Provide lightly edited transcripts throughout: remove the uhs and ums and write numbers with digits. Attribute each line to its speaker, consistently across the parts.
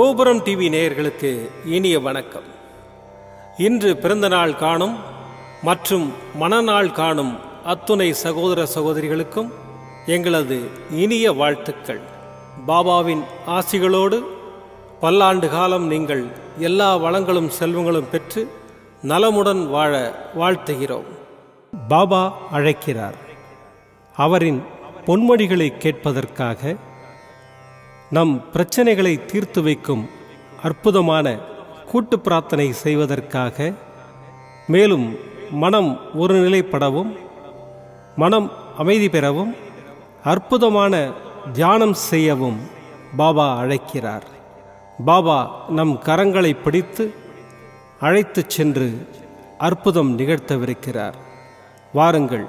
Speaker 1: கோபுரம் டிவி நேயர்களுக்கு இனிய வணக்கம். இன்று பிறந்தநாள் காணும் மற்றும் மணநாள் காணும் அத்துணை சகோதர சகோதரிகளுக்கும் எங்களது இனிய வாழ்த்துக்கள். பாபாவின் ஆசிகளோடு பல்லாண்டு காலம் நீங்கள் எல்லா வளங்களும் செல்வங்களும் பெற்று நலமுடன் வாழ வாழ்த்துகிறோம். பாபா அழைக்கிறார். அவரின் பொன்மொழிகளை கேட்பதற்காக, நம் பிரச்சனைகளை தீர்த்து வைக்கும் அற்புதமான கூட்டு பிரார்த்தனை செய்வதற்காக, மேலும் மனம் ஒருநிலைப்படவும் மனம் அமைதி பெறவும் அற்புதமான தியானம் செய்யவும் பாபா அழைக்கிறார். பாபா நம் கரங்களை பிடித்து அழைத்துச் சென்று அற்புதம் நிகழ்த்தவிருக்கிறார். வாருங்கள்,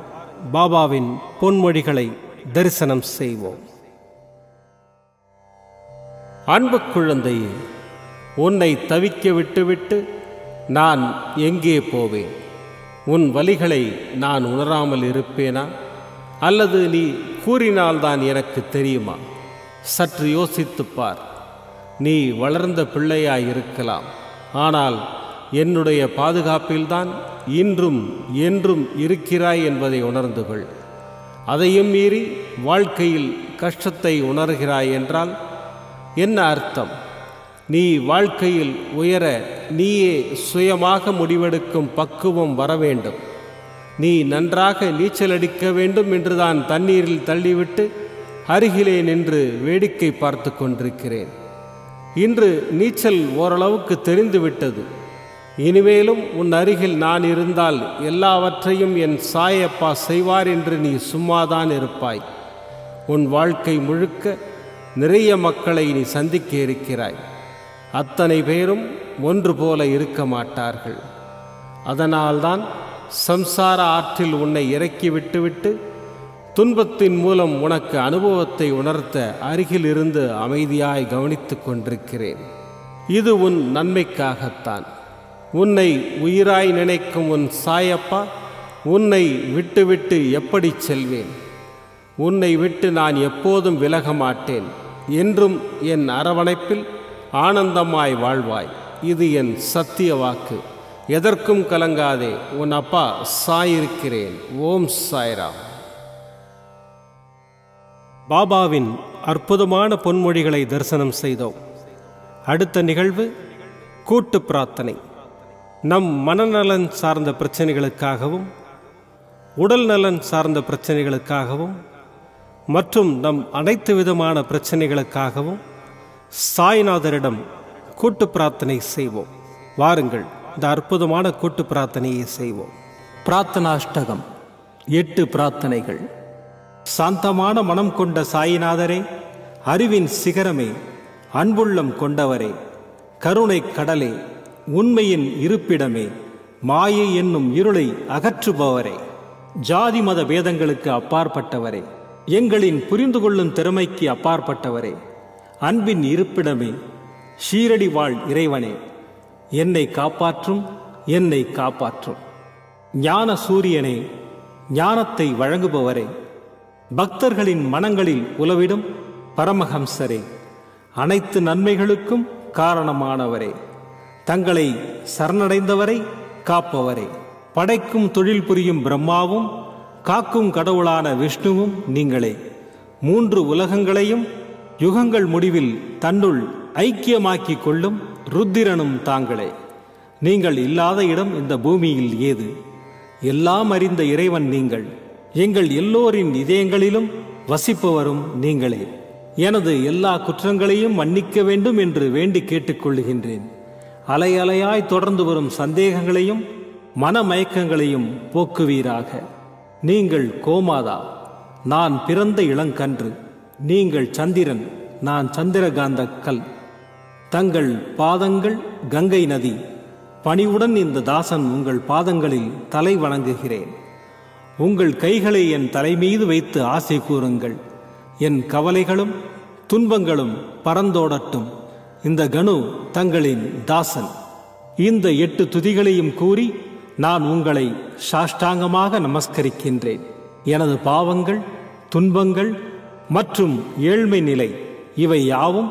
Speaker 1: பாபாவின் பொன்மொழிகளை தரிசனம் செய்வோம். அன்பு குழந்தையே, உன்னை தவிக்க விட்டுவிட்டு நான் எங்கே போவேன்? உன் வலிகளை நான் உணராமல் இருப்பேனா? அல்லது நீ கூறினால்தான் எனக்கு தெரியுமா? சற்று யோசித்துப்பார். நீ வளர்ந்த பிள்ளையாயிருக்கலாம், ஆனால் என்னுடைய பாதுகாப்பில்தான் இன்றும் என்றும் இருக்கிறாய் என்பதை உணர்ந்து கொள். அதையும் மீறி வாழ்க்கையில் கஷ்டத்தை உணர்கிறாய் என்றால் என்ன அர்த்தம்? நீ வாழ்க்கையில் உயர நீயே சுயமாக முடிவெடுக்கும் பக்குவம் வர வேண்டும். நீ நன்றாக நீச்சல் அடிக்க வேண்டும் என்றுதான் தண்ணீரில் தள்ளிவிட்டு அருகிலே நின்று வேடிக்கை பார்த்து கொண்டிருக்கிறேன். இன்று நீச்சல் ஓரளவுக்கு தெரிந்துவிட்டது. இனிமேலும் உன் அருகில் நான் இருந்தால் எல்லாவற்றையும் என் சாயப்பா செய்வார் என்று நீ சும்மாதான் இருப்பாய். உன் வாழ்க்கை முழுக்க நிறைய மக்களை நீ சந்திக்க இருக்கிறாய். அத்தனை பேரும் ஒன்று போல இருக்க மாட்டார்கள். அதனால்தான் சம்சார ஆற்றில் உன்னை இறக்கி விட்டுவிட்டு துன்பத்தின் மூலம் உனக்கு அனுபவத்தை உணர்த்த அருகில் இருந்து அமைதியாய் கவனித்து கொண்டிருக்கிறேன். இது உன் நன்மைக்காகத்தான். உன்னை உயிராய் நினைக்கும் உன் சாயப்பா உன்னை விட்டுவிட்டு எப்படி செல்வேன்? உன்னை விட்டு நான் எப்போதும் விலக மாட்டேன். என்றும் என் அரவணைப்பில் ஆனந்தமாய் வாழ்வாய். இது என் சத்திய வாக்கு. எதற்கும் கலங்காதே. உன் அப்பா சாயிருக்கிறேன். ஓம் சாய்ராம். பாபாவின் அற்புதமான பொன்மொழிகளை தரிசனம் செய்தோம். அடுத்த நிகழ்வு கூட்டு பிரார்த்தனை. நம் மனநலன் சார்ந்த பிரச்சனைகளுக்காகவும் உடல் நலன் சார்ந்த பிரச்சனைகளுக்காகவும் மற்றும் நம் அனைத்து விதமான பிரச்சனைகளுக்காகவும் சாய்நாதரிடம் கூட்டு பிரார்த்தனை செய்வோம். வாருங்கள், இந்த அற்புதமான கூட்டு பிரார்த்தனையை செய்வோம்.
Speaker 2: பிரார்த்தனாஷ்டகம். 8 பிரார்த்தனைகள். சாந்தமான மனம் கொண்ட சாயிநாதரே, அறிவின் சிகரமே, அன்புள்ளம் கொண்டவரே, கருணை கடலே, உண்மையின் இருப்பிடமே, மாயை என்னும் இருளை அகற்றுபவரே, ஜாதி மத பேதங்களுக்கு அப்பாற்பட்டவரே, எங்களின் புரிந்து கொள்ளும் திறமைக்கு அப்பாற்பட்டவரே, அன்பின் இருப்பிடமே, ஷீரடி வாழ் இறைவனே, என்னை காப்பாற்றும், என்னை காப்பாற்றும். ஞான சூரியனே, ஞானத்தை வழங்குபவரே, பக்தர்களின் மனங்களில் உலவிடும் பரமஹம்சரே, அனைத்து நன்மைகளுக்கும் காரணமானவரே, தங்களை சரணடைந்தவரை காப்பவரே, படைக்கும் தொழில் புரியும் பிரம்மாவும் காக்கும் கடவுளான விஷ்ணுவும் நீங்களே. 3 உலகங்களையும் யுகங்கள் முடிவில் தன்னுள் ஐக்கியமாக்கிக் கொள்ளும் ருத்திரனும் தாங்களே. நீங்கள் இல்லாத இடம் இந்த பூமியில் ஏது? எல்லாம் அறிந்த இறைவன் நீங்கள். எங்கள் எல்லோரின் இதயங்களிலும் வசிப்பவரும் நீங்களே. எனது எல்லா குற்றங்களையும் மன்னிக்க வேண்டும் என்று வேண்டி கேட்டுக்கொள்ளுகின்றேன். அலை அலையாய் தொடர்ந்து வரும் சந்தேகங்களையும் மனமயக்கங்களையும் போக்குவீராக. நீங்கள் கோமாதா, நான் பிறந்த இளங்கன்று. நீங்கள் சந்திரன், நான் சந்திரகாந்த கல். தங்கள் பாதங்கள் கங்கை நதி. பணிவுடன் இந்த தாசன் உங்கள் பாதங்களில் தலை வணங்குகிறேன். உங்கள் கைகளை என் தலைமீது வைத்து ஆசை கூறுங்கள். என் கவலைகளும் துன்பங்களும் பறந்தோடட்டும். இந்த கணு தங்களின் தாசன். இந்த 8 துதிகளையும் கூறி நான் உங்களை சாஷ்டாங்கமாக நமஸ்கரிக்கின்றேன். எனது பாவங்கள், துன்பங்கள் மற்றும் ஏழ்மை நிலை இவை யாவும்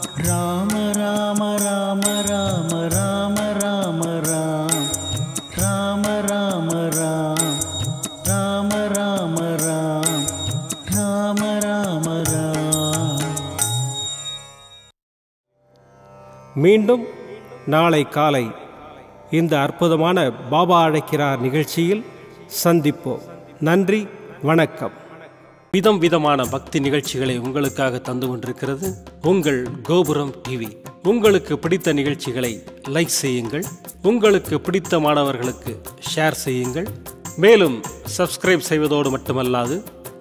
Speaker 1: மீண்டும் நாளை காலை இந்த அற்புதமான பாபா அழைக்கிறார் நிகழ்ச்சியில் சந்திப்போம். நன்றி, வணக்கம். விதம் விதமான பக்தி நிகழ்ச்சிகளை உங்களுக்காக தந்து கொண்டிருக்கிறது உங்கள் கோபுரம் டிவி. உங்களுக்கு பிடித்த நிகழ்ச்சிகளை லைக் செய்யுங்கள், உங்களுக்கு பிடித்த மாணவர்களுக்கு ஷேர் செய்யுங்கள். மேலும் சப்ஸ்கிரைப் செய்வதோடு மட்டுமல்லாது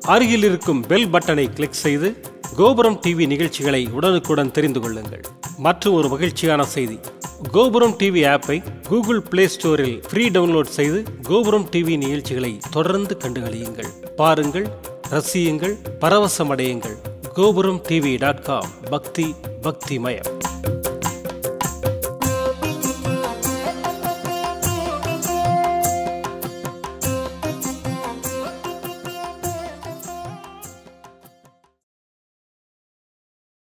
Speaker 1: அருகில் இருக்கும் பெல் பட்டனை கிளிக் செய்து கோபுரம் டிவி நிகழ்ச்சிகளை உடனுக்குடன் தெரிந்து கொள்ளுங்கள். மற்றும் ஒரு மகிழ்ச்சியான செய்தி, கோபுரம் டிவி ஆப்பை கூகுள் பிளே ஸ்டோரில் ஃப்ரீ டவுன்லோட் செய்து கோபுரம் டிவி நிகழ்ச்சிகளை தொடர்ந்து கண்டுகளியுங்கள், பாருங்கள், ரசியுங்கள், பரவசமடையுங்கள். gopuramtv.com. பக்தி பக்திமயம்.